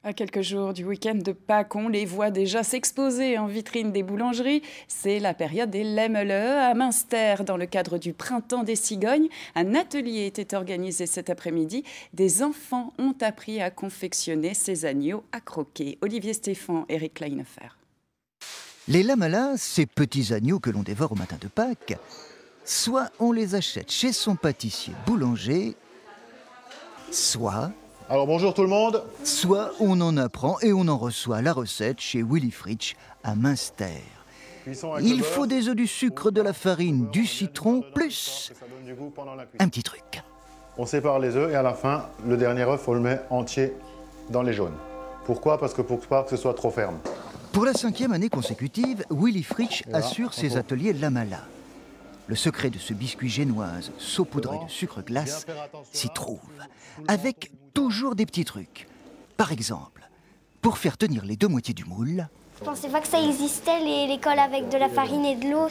À quelques jours du week-end de Pâques, on les voit déjà s'exposer en vitrine des boulangeries. C'est la période des Lemele à Münster. Dans le cadre du Printemps des Cigognes, un atelier était organisé cet après-midi. Des enfants ont appris à confectionner ces agneaux à croquer. Olivier Stéphan, Eric Kleinhofer. Les lamala, ces petits agneaux que l'on dévore au matin de Pâques, soit on les achète chez son pâtissier boulanger, soit bonjour tout le monde. On en apprend et on en reçoit la recette chez Willy Fritsch à Münster. Il faut des œufs, du sucre, de la farine, du citron, plus un petit truc. On sépare les œufs et à la fin, le dernier œuf, on le met entier dans les jaunes. Pourquoi? Parce que pour pas que ce soit trop ferme. Pour la 5e année consécutive, Willy Fritsch assure ses ateliers lamala. Le secret de ce biscuit génoise saupoudré de sucre glace s'y trouve, avec toujours des petits trucs. Par exemple, pour faire tenir les deux moitiés du moule. Je pensais pas que ça existait, l'école avec de la farine et de l'eau.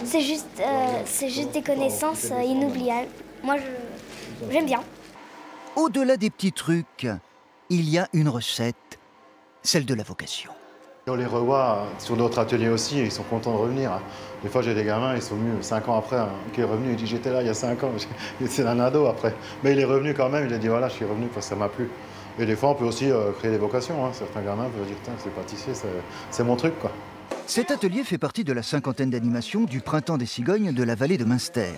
C'est juste des connaissances inoubliables. Moi, j'aime bien. Au-delà des petits trucs, il y a une recette, celle de la vocation. On les revoit sur d'autres ateliers aussi et ils sont contents de revenir. Des fois, j'ai des gamins, ils sont venus 5 ans après, qui est revenu, il dit j'étais là il y a 5 ans, c'est un ado après. Mais il est revenu quand même, il a dit voilà, je suis revenu parce que ça m'a plu. Et des fois, on peut aussi créer des vocations. Certains gamins peuvent dire tiens, c'est pâtissier, c'est mon truc, quoi. Cet atelier fait partie de la 50aine d'animations du Printemps des Cigognes de la vallée de Münster.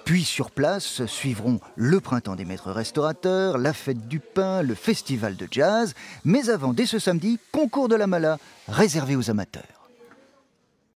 Puis sur place suivront le Printemps des maîtres restaurateurs, la fête du pain, le festival de jazz. Mais avant, dès ce samedi, concours de lamala réservé aux amateurs.